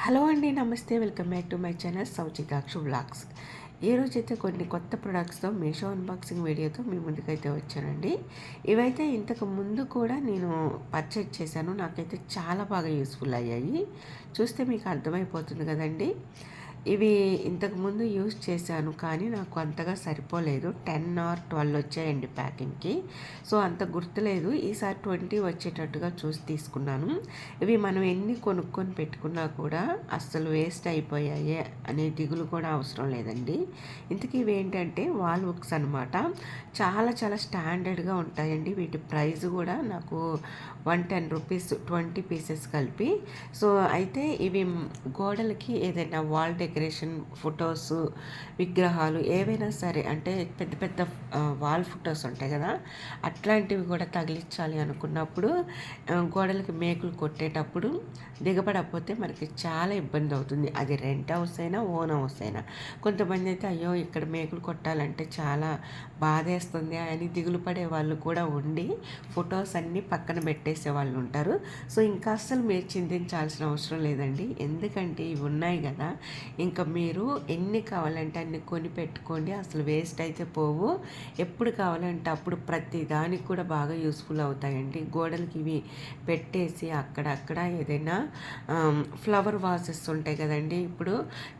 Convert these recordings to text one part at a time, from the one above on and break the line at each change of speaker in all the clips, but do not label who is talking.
Hello అండి, నమస్తే. Welcome back to my channel సౌచికాక్షు వ్లాగ్స్. ఈరోజైతే కొన్ని కొత్త ప్రొడక్ట్స్తో మీషో అన్బాక్సింగ్ వీడియోతో మీ ముందుకైతే వచ్చానండి. ఇవైతే ఇంతకు ముందు కూడా నేను పర్చేజ్ చేశాను. నాకైతే చాలా బాగా యూస్ఫుల్ అయ్యాయి. చూస్తే మీకు అర్థమైపోతుంది కదండి. ఇవి ఇంతకుముందు యూజ్ చేశాను, కానీ నాకు అంతగా సరిపోలేదు. 10 ఆర్ 12 వచ్చాయండి ప్యాకింగ్కి. సో అంత గుర్తులేదు. ఈసారి 20 వచ్చేటట్టుగా చూసి తీసుకున్నాను. ఇవి మనం ఎన్ని కొనుక్కొని పెట్టుకున్నా కూడా అస్సలు వేస్ట్ అయిపోయాయి అనే దిగులు కూడా అవసరం లేదండి. ఇంతకీ ఇవి ఏంటంటే వాల్ బుక్స్ అనమాట. చాలా చాలా స్టాండర్డ్గా ఉంటాయండి. వీటి ప్రైస్ కూడా నాకు 110 రూపీస్, 20 పీసెస్ కలిపి. సో అయితే ఇవి గోడలకి ఏదైనా వాల్ డెకరేషన్, ఫొటోస్, విగ్రహాలు ఏవైనా సరే, అంటే పెద్ద పెద్ద వాల్ ఫొటోస్ ఉంటాయి కదా, అట్లాంటివి కూడా తగిలించాలి అనుకున్నప్పుడు గోడలకి మేకులు కొట్టేటప్పుడు దిగబడకపోతే మనకి చాలా ఇబ్బంది అవుతుంది. అది రెంట్ హౌస్ అయినా ఓన్ హౌస్ అయినా. కొంతమంది అయితే అయ్యో ఇక్కడ మేకులు కొట్టాలంటే చాలా బాధేస్తుంది అని దిగులు పడే వాళ్ళు కూడా ఉండి ఫొటోస్ అన్నీ పక్కన పెట్టేసే వాళ్ళు ఉంటారు. సో ఇంకా అస్సలు మీరు చింతించాల్సిన అవసరం లేదండి. ఎందుకంటే ఇవి ఉన్నాయి కదా, ఇంకా మీరు ఎన్ని కావాలంటే అన్ని కొని పెట్టుకోండి. అసలు వేస్ట్ అయితే పోవు. ఎప్పుడు కావాలంటే అప్పుడు ప్రతి దానికి కూడా బాగా యూస్ఫుల్ అవుతాయండి. గోడలకి ఇవి పెట్టేసి అక్కడక్కడ ఏదైనా ఫ్లవర్ వాసెస్ ఉంటాయి కదండి, ఇప్పుడు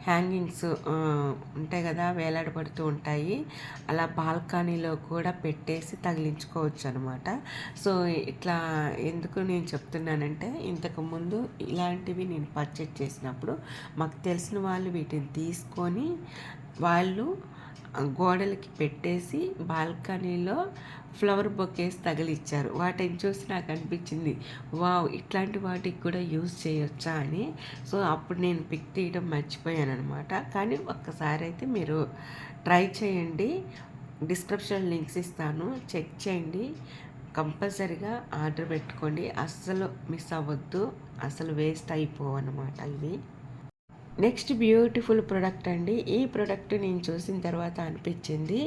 హ్యాంగింగ్స్ ఉంటాయి కదా, వేలాడబడుతూ ఉంటాయి. అలా బాల్కనీలో కూడా పెట్టేసి తగిలించుకోవచ్చు అనమాట. సో ఇట్లా ఎందుకు నేను చెప్తున్నానంటే, ఇంతకుముందు ఇలాంటివి నేను పర్చేజ్ చేసినప్పుడు మాకు తెలిసిన వాళ్ళు వీటిని తీసుకొని వాళ్ళు గోడలకి పెట్టేసి బాల్కనీలో ఫ్లవర్ బొకేస్ తగిలిచ్చారు. వాటిని చూసి నాకు అనిపించింది, వావ్, ఇట్లాంటి వాటికి కూడా యూజ్ చేయొచ్చా అని. సో అప్పుడు నేను పిక్ తీయడం మర్చిపోయాను అనమాట. కానీ ఒక్కసారి అయితే మీరు ట్రై చేయండి. డిస్క్రిప్షన్ లింక్స్ ఇస్తాను, చెక్ చేయండి. కంపల్సరిగా ఆర్డర్ పెట్టుకోండి. అస్సలు మిస్ అవ్వద్దు. అసలు వేస్ట్ అయిపోవన్నమాట ఇవి. నెక్స్ట్ బ్యూటిఫుల్ ప్రోడక్ట్ అండి. ఈ ప్రోడక్ట్ నేను చూసిన తర్వాత అనిపించింది,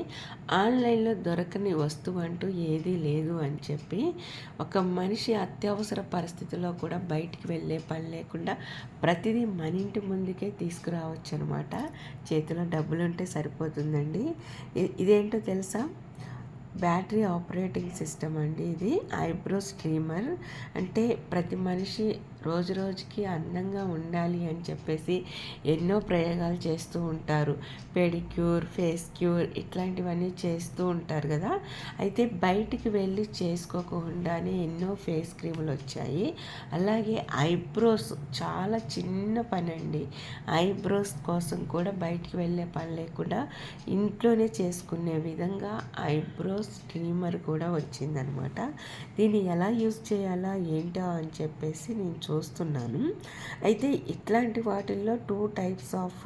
ఆన్లైన్లో దొరకని వస్తువు అంటూ ఏదీ లేదు అని చెప్పి. ఒక మనిషి అత్యవసర పరిస్థితుల్లో కూడా బయటికి వెళ్ళే పని లేకుండా ప్రతిదీ మన ఇంటి ముందుకే తీసుకురావచ్చు అనమాట. చేతిలో డబ్బులు ఉంటే సరిపోతుందండి. ఇదేంటో తెలుసా? బ్యాటరీ ఆపరేటింగ్ సిస్టమ్ అండి ఇది. Eyebrow streamer. అంటే ప్రతి మనిషి రోజు రోజుకి అందంగా ఉండాలి అని చెప్పేసి ఎన్నో ప్రయోగాలు చేస్తూ ఉంటారు. పెడిక్యూర్, ఫేస్ క్యూర్ ఇట్లాంటివన్నీ చేస్తూ ఉంటారు కదా. అయితే బయటికి వెళ్ళి చేసుకోకుండానే ఎన్నో ఫేస్ క్రీములు వచ్చాయి. అలాగే ఐబ్రోస్ చాలా చిన్న పని అండి. ఐబ్రోస్ కోసం కూడా బయటికి వెళ్ళే పని లేకుండా ఇంట్లోనే చేసుకునే విధంగా ఐబ్రో స్ట్రీమర్ కూడా వచ్చిందనమాట. దీన్ని ఎలా యూజ్ చేయాలా ఏంటో అని చెప్పేసి నేను చూస్తున్నాను. అయితే ఇట్లాంటి వాటిల్లో 2 టైప్స్ ఆఫ్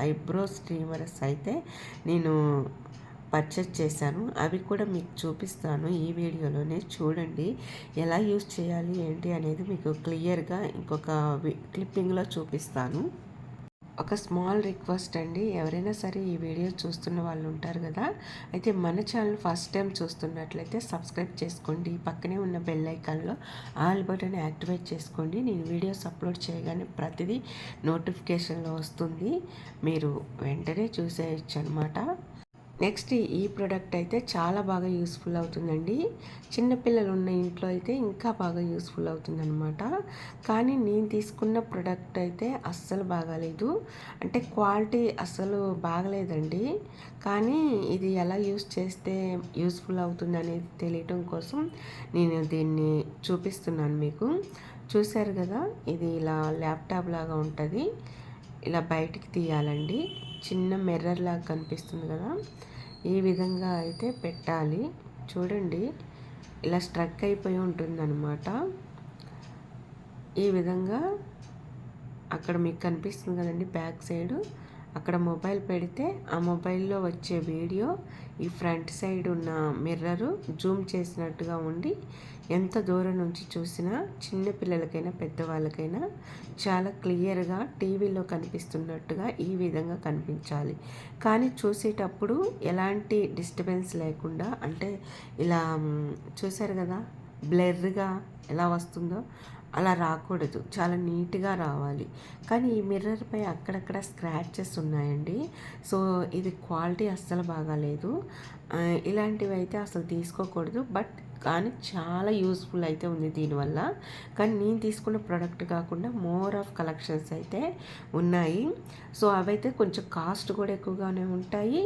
ఐబ్రో స్ట్రీమర్స్ అయితే నేను పర్చేస్ చేశాను. అవి కూడా మీకు చూపిస్తాను ఈ వీడియోలోనే. చూడండి ఎలా యూజ్ చేయాలి ఏంటి అనేది మీకు క్లియర్గా ఇంకొక క్లిప్పింగ్లో చూపిస్తాను. ఒక స్మాల్ రిక్వెస్ట్ అండి, ఎవరైనా సరే ఈ వీడియో చూస్తున్న వాళ్ళు ఉంటారు కదా, అయితే మన ఛానల్ ఫస్ట్ టైం చూస్తున్నట్లయితే సబ్స్క్రైబ్ చేసుకోండి. పక్కనే ఉన్న బెల్ ఐకాన్లో ఆల్ బటన్ యాక్టివేట్ చేసుకోండి. నేను వీడియోస్ అప్లోడ్ చేయగానే ప్రతిదీ నోటిఫికేషన్లో వస్తుంది. మీరు వెంటనే చూసేయచ్చు అనమాట. నెక్స్ట్ ఈ ప్రోడక్ట్ అయితే చాలా బాగా యూస్ఫుల్ అవుతుందండి. చిన్నపిల్లలు ఉన్న ఇంట్లో అయితే ఇంకా బాగా యూస్ఫుల్ అవుతుందన్నమాట. కానీ నేను తీసుకున్న ప్రోడక్ట్ అయితే అస్సలు బాగాలేదు. అంటే క్వాలిటీ అస్సలు బాగలేదండి. కానీ ఇది ఎలా యూస్ చేస్తే యూస్ఫుల్ అవుతుంది అనేది తెలియటం కోసం నేను దీన్ని చూపిస్తున్నాను మీకు. చూశారు కదా, ఇది ఇలా ల్యాప్టాప్ లాగా ఉంటుంది. ఇలా బయటికి తీయాలండి. చిన్న మిర్రర్ లాగా కనిపిస్తుంది కదా, ఈ విధంగా అయితే పెట్టాలి. చూడండి ఇలా స్ట్రక్ అయిపోయి ఉంటుందన్నమాట. ఈ విధంగా అక్కడ మీకు కనిపిస్తుంది కదండి బ్యాక్ సైడు, అక్కడ మొబైల్ పెడితే ఆ మొబైల్లో వచ్చే వీడియో ఈ ఫ్రంట్ సైడ్ ఉన్న మిర్రరు జూమ్ చేసినట్టుగా ఉండి ఎంత దూరం నుంచి చూసినా చిన్నపిల్లలకైనా పెద్దవాళ్ళకైనా చాలా క్లియర్గా టీవీలో కనిపిస్తున్నట్టుగా ఈ విధంగా కనిపించాలి. కానీ చూసేటప్పుడు ఎలాంటి డిస్టర్బెన్స్ లేకుండా, అంటే ఇలా చూశారు కదా బ్లర్గా ఎలా వస్తుందో అలా రాకూడదు, చాలా నీట్గా రావాలి. కానీ ఈ మిర్రర్పై అక్కడక్కడ స్క్రాచెస్ ఉన్నాయండి. సో ఇది క్వాలిటీ అస్సలు బాగాలేదు. ఇలాంటివి అయితే అసలు తీసుకోకూడదు. బట్ కానీ చాలా యూస్ఫుల్ అయితే ఉంది దీనివల్ల. కానీ నేను తీసుకున్న ప్రోడక్ట్ కాకుండా మోర్ ఆఫ్ కలెక్షన్స్ అయితే ఉన్నాయి. సో అవైతే కొంచెం కాస్ట్ కూడా ఎక్కువగానే ఉంటాయి,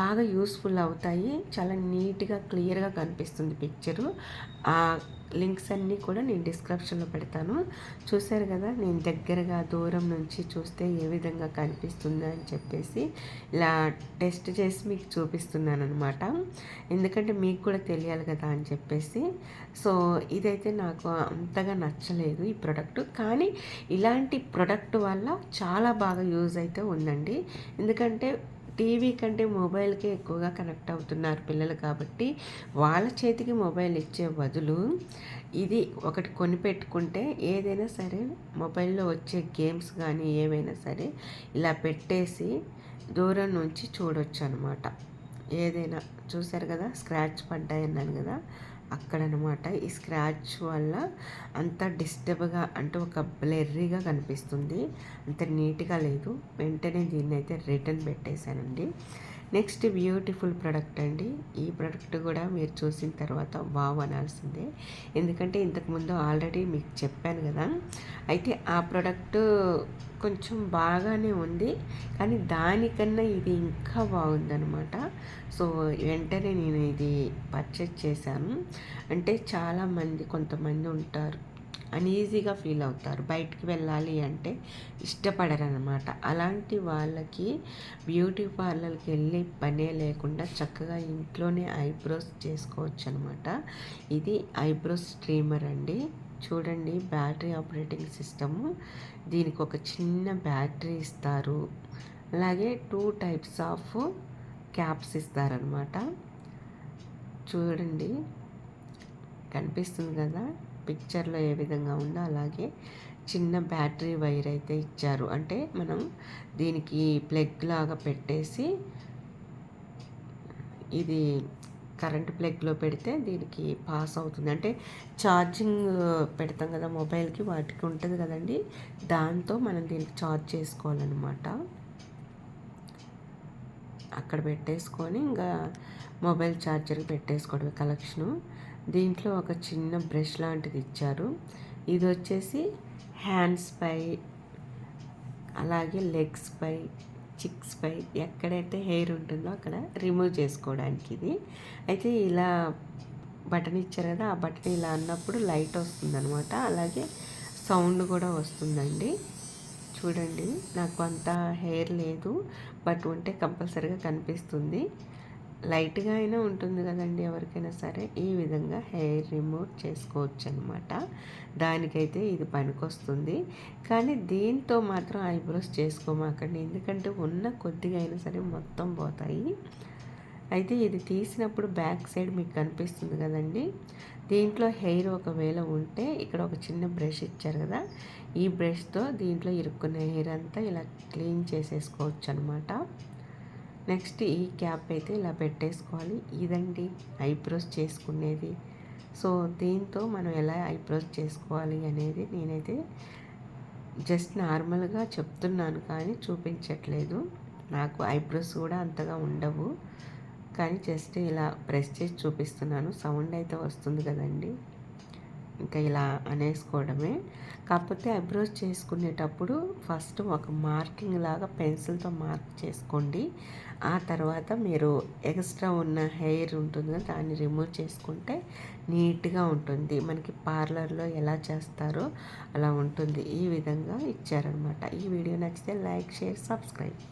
బాగా యూస్ఫుల్ అవుతాయి, చాలా నీట్గా క్లియర్గా కనిపిస్తుంది పిక్చరు. లింక్స్ అన్నీ కూడా నేను డిస్క్రిప్షన్లో పెడతాను. చూశారు కదా, నేను దగ్గరగా దూరం నుంచి చూస్తే ఏ విధంగా కనిపిస్తుందా అని చెప్పేసి ఇలా టెస్ట్ చేసి మీకు చూపిస్తున్నాను అనమాట. ఎందుకంటే మీకు కూడా తెలియాలి కదా అని చెప్పేసి. సో ఇదైతే నాకు అంతగా నచ్చలేదు ఈ ప్రోడక్ట్. కానీ ఇలాంటి ప్రోడక్ట్ వల్ల చాలా బాగా యూజ్ అయితే ఉందండి. ఎందుకంటే టీవీ కంటే మొబైల్కే ఎక్కువగా కనెక్ట్ అవుతున్నారు పిల్లలు, కాబట్టి వాళ్ళ చేతికి మొబైల్ ఇచ్చే బదులు ఇది ఒకటి కొనిపెట్టుకుంటే ఏదైనా సరే మొబైల్లో వచ్చే గేమ్స్ కానీ ఏవైనా సరే ఇలా పెట్టేసి దూరం నుంచి చూడొచ్చు అనమాట. ఏదైనా చూసారు కదా, స్క్రాచ్ పడ్డాయి అన్నాను కదా, అక్కడనమాట. ఈ స్క్రాచ్ వల్ల అంత డిస్టర్బ్గా అంటే ఒక బ్లెర్రీగా కనిపిస్తుంది, అంత నీట్గా లేదు. వెంటనే దీన్ని అయితే రిటర్న్ పెట్టేశానండి. నెక్స్ట్ బ్యూటిఫుల్ ప్రోడక్ట్ అండి. ఈ ప్రోడక్ట్ కూడా మీరు చూసిన తర్వాత వావ్ అనాల్సిందే. ఎందుకంటే ఇంతకుముందు ఆల్రెడీ మీకు చెప్పాను కదా. అయితే ఆ ప్రోడక్ట్ కొంచెం బాగానే ఉంది, కానీ దానికన్నా ఇది ఇంకా బాగుందనమాట. సో వెంటనే నేను ఇది పర్చేజ్ చేశాను. అంటే కొంతమంది ఉంటారు, అన్ఈజీగా ఫీల్ అవుతారు, బయటికి వెళ్ళాలి అంటే ఇష్టపడరనమాట. అలాంటి వాళ్ళకి బ్యూటీ పార్లర్కి వెళ్ళి పనే లేకుండా చక్కగా ఇంట్లోనే ఐబ్రోస్ చేసుకోవచ్చు అనమాట. ఇది ఐబ్రోస్ స్ట్రీమర్ అండి. చూడండి, బ్యాటరీ ఆపరేటింగ్ సిస్టము. దీనికి ఒక చిన్న బ్యాటరీ ఇస్తారు, అలాగే 2 టైప్స్ ఆఫ్ క్యాప్స్ ఇస్తారనమాట. చూడండి, కనిపిస్తుంది కదా పిక్చర్లో ఏ విధంగా ఉందో, అలాగే చిన్న బ్యాటరీ వైర్ అయితే ఇచ్చారు. అంటే మనం దీనికి ప్లగ్ లాగా పెట్టేసి ఇది కరెంట్ ప్లగ్లో పెడితే దీనికి పాస్ అవుతుంది. అంటే ఛార్జింగ్ పెడతాం కదా మొబైల్కి, వాటికి ఉంటుంది కదండి, దాంతో మనం దీనికి ఛార్జ్ చేసుకోవాలన్నమాట. అక్కడ పెట్టేసుకొని ఇంకా మొబైల్ ఛార్జర్ పెట్టేసుకోవడమే కలెక్షను. దీంట్లో ఒక చిన్న బ్రష్ లాంటిది ఇచ్చారు. ఇది వచ్చేసి హ్యాండ్స్ పై, అలాగే లెగ్స్ పై, చిక్స్ పై ఎక్కడైతే హెయిర్ ఉంటుందో అక్కడ రిమూవ్ చేసుకోవడానికి ఇది. అయితే ఇలా బటన్ ఇచ్చారు కదా, ఆ బటన్ ఇలా అన్నప్పుడు లైట్ వస్తుందన్నమాట, అలాగే సౌండ్ కూడా వస్తుందండి. చూడండి, నాకు అంత హెయిర్ లేదు, బట్ ఉంటే కంపల్సరీగా కనిపిస్తుంది. లైట్గా అయినా ఉంటుంది కదండి ఎవరికైనా సరే. ఈ విధంగా హెయిర్ రిమూవ్ చేసుకోవచ్చు అనమాట. దానికైతే ఇది పనికొస్తుంది. కానీ దీంతో మాత్రం ఐబ్రోస్ చేసుకోమాకండి, ఎందుకంటే ఉన్న కొద్దిగా అయినా సరే మొత్తం పోతాయి. అయితే ఇది తీసినప్పుడు బ్యాక్ సైడ్ మీకు కనిపిస్తుంది కదండి, దీంట్లో హెయిర్ ఒకవేళ ఉంటే ఇక్కడ ఒక చిన్న బ్రష్ ఇచ్చారు కదా, ఈ బ్రష్తో దీంట్లో ఇరుక్కున్న హెయిర్ అంతా ఇలా క్లీన్ చేసేసుకోవచ్చు అనమాట. నెక్స్ట్ ఈ క్యాప్ అయితే ఇలా పెట్టేసుకోవాలి. ఇదండి ఐబ్రోస్ చేసుకునేది. సో దీంతో మనం ఎలా ఐబ్రోస్ చేసుకోవాలి అనేది నేనైతే జస్ట్ నార్మల్గా చెప్తున్నాను, కానీ చూపించట్లేదు. నాకు ఐబ్రోస్ కూడా అంతగా ఉండవు, కానీ జస్ట్ ఇలా ప్రెస్ చేసి చూపిస్తున్నాను. సౌండ్ అయితే వస్తుంది కదండి, ఇంకా ఇలా అనేసుకోవడమే. కాకపోతే ఐబ్రోస్ చేసుకునేటప్పుడు ఫస్ట్ ఒక మార్కింగ్ లాగా పెన్సిల్తో మార్క్ చేసుకోండి. ఆ తర్వాత మీరు ఎక్స్ట్రా ఉన్న హెయిర్ ఉంటుంది కదా, దాన్ని రిమూవ్ చేసుకుంటే నీట్గా ఉంటుంది. మనకి పార్లర్లో ఎలా చేస్తారో అలా ఉంటుంది. ఈ విధంగా ఇచ్చారనమాట. ఈ వీడియో నచ్చితే లైక్, షేర్, సబ్స్క్రైబ్.